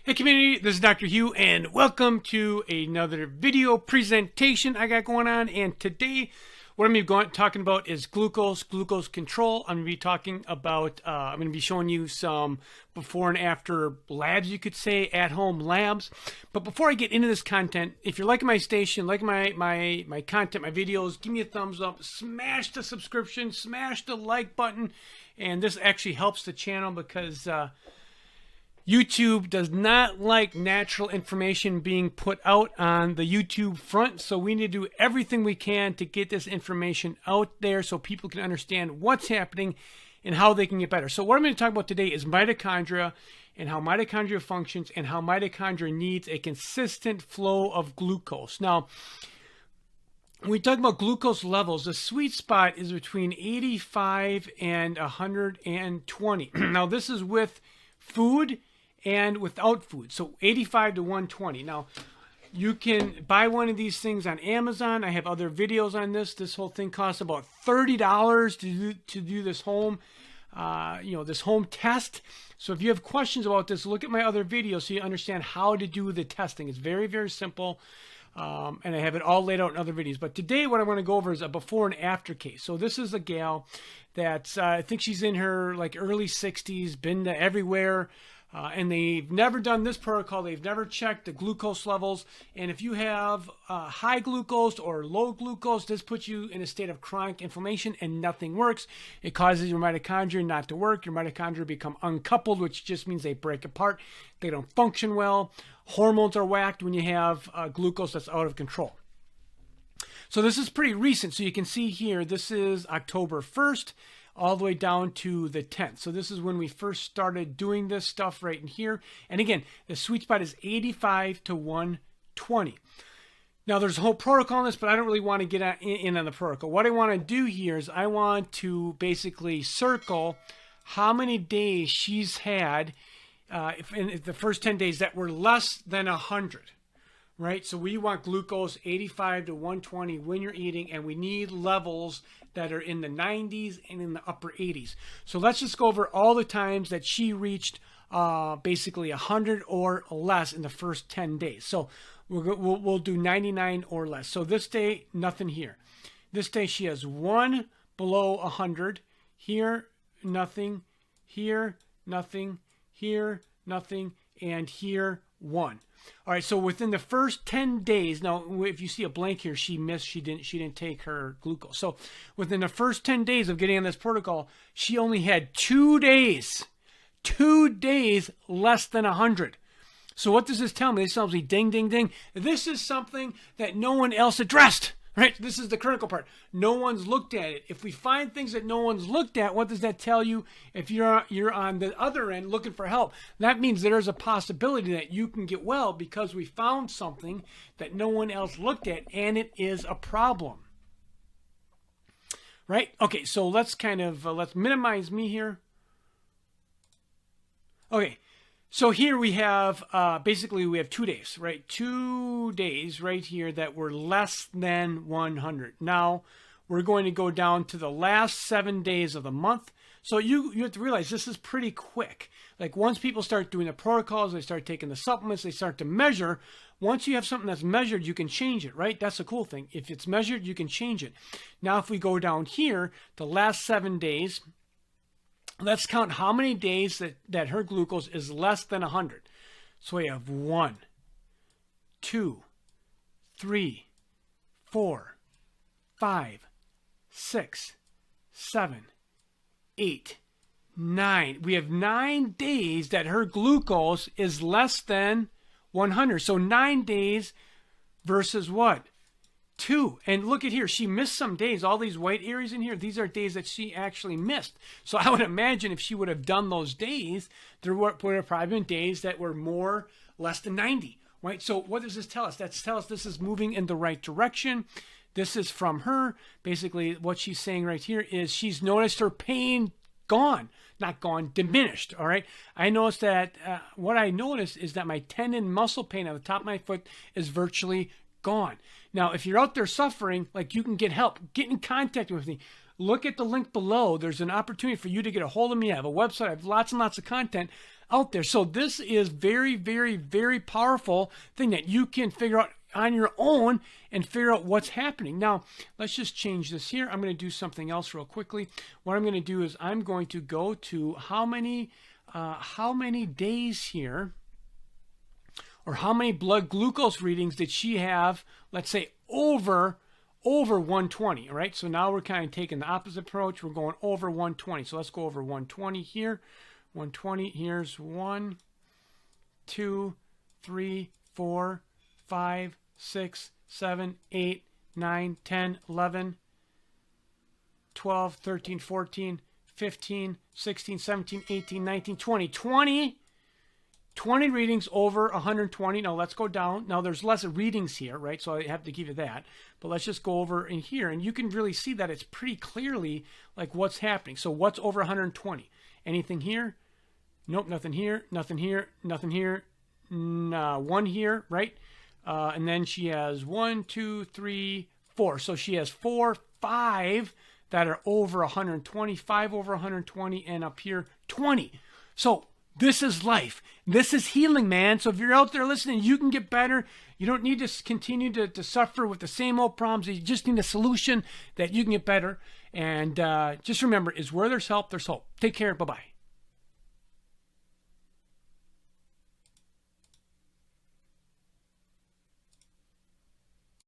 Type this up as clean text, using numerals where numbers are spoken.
Hey community, this is Dr. Hugh and welcome to another video presentation I got going on. And today what I'm going to be talking about is glucose control. I'm going to be talking about, I'm going to be showing you some before and after labs, you could say, at-home labs. But before I get into this content, if you're liking my station, liking my content, my videos, give me a thumbs up, smash the subscription, smash the like button. And this actually helps the channel because YouTube does not like natural information being put out on the YouTube front, so we need to do everything we can to get this information out there so people can understand what's happening and how they can get better. So what I'm going to talk about today is mitochondria and how mitochondria functions and how mitochondria needs a consistent flow of glucose. Now, when we talk about glucose levels, the sweet spot is between 85 and 120. Now, this is with food and without food, so 85 to 120. Now, you can buy one of these things on Amazon. I have other videos on this. This whole thing costs about $30 to do this home, this home test. So if you have questions about this, look at my other videos so you understand how to do the testing. It's very, very simple. And I have it all laid out in other videos. But today what I want to go over is a before and after case. So this is a gal that's, I think she's in her like early 60s, been to everywhere. And they've never done this protocol. They've never checked the glucose levels. And if you have high glucose or low glucose, this puts you in a state of chronic inflammation and nothing works. It causes your mitochondria not to work. Your mitochondria become uncoupled, which just means they break apart. They don't function well. Hormones are whacked when you have glucose that's out of control. So this is pretty recent. So you can see here, this is October 1st. All the way down to the 10th. So this is when we first started doing this stuff right in here. And again, the sweet spot is 85 to 120. Now there's a whole protocol on this, but I don't really want to get in on the protocol. What I want to do here is I want to basically circle how many days she's had in the first 10 days that were less than 100. Right, so we want glucose 85 to 120 when you're eating, and we need levels that are in the 90s and in the upper 80s. So let's just go over all the times that she reached basically 100 or less in the first 10 days. So we'll do 99 or less. So this day, nothing here. This day she has 1 below 100. Here, nothing. Here, nothing. Here, nothing. And here, 1. All right, so within the first 10 days, now if you see a blank here, she missed, she didn't take her glucose. So within the first 10 days of getting on this protocol, she only had 2 days less than 100. So what does this tell me? This tells me ding, ding, ding. This is something that no one else addressed. Right? This is the critical part. No one's looked at it. If we find things that no one's looked at, what does that tell you? If you're on the other end looking for help, that means there's a possibility that you can get well because we found something that no one else looked at, and it is a problem. Right? Okay, so let's kind of, let's minimize me here. Okay. So here we have, basically we have 2 days, right? 2 days right here that were less than 100. Now we're going to go down to the last 7 days of the month. So you have to realize this is pretty quick. Like once people start doing the protocols, they start taking the supplements, they start to measure. Once you have something that's measured, you can change it, right? That's the cool thing. If it's measured, you can change it. Now if we go down here, the last 7 days, let's count how many days that her glucose is less than 100. So we have 1, 2, 3, 4, 5, 6, 7, 8, 9. We have 9 days that her glucose is less than 100. So 9 days versus what? 2. And look at here, she missed some days. All these white areas in here, these are days that she actually missed. So I would imagine if she would have done those days, there would have probably been days that were less than 90, right? So what does this tell us? That tells us this is moving in the right direction. This is from her. Basically, what she's saying right here is she's noticed her pain gone. Not gone, diminished, all right? I noticed that, what I noticed is that my tendon muscle pain on the top of my foot is virtually gone. Now, if you're out there suffering, like you can get help. Get in contact with me. Look at the link below. There's an opportunity for you to get a hold of me. I have a website. I have lots and lots of content. out there. So this is very, very, very powerful thing that you can figure out on your own and figure out what's happening. Now, let's just change this here. I'm going to do something else real quickly. What I'm going to do is I'm going to go to how many days here, or how many blood glucose readings did she have, let's say over 120, all right? So now we're kind of taking the opposite approach. We're going over 120. So let's go over 120 here. 120, here's 1, 2, 3, 4, 5, 6, 7, 8, 9, 10, 11, 12, 13, 14, 15, 16, 17, 18, 19, 20. 20 readings over 120. Now let's go down. Now there's less readings here, right? So I have to give you that. But let's just go over in here, and you can really see that it's pretty clearly like what's happening. So what's over 120? Anything here? Nope, nothing here, nothing here, nothing here, one here, right? And then she has 1, 2, 3, 4. So she has 4, 5 that are over 120, 5 over 120, and up here 20. So this is life. This is healing, man. So if you're out there listening, you can get better. You don't need to continue to suffer with the same old problems. You just need a solution that you can get better. And just remember, is where there's help, there's hope. Take care. Bye-bye.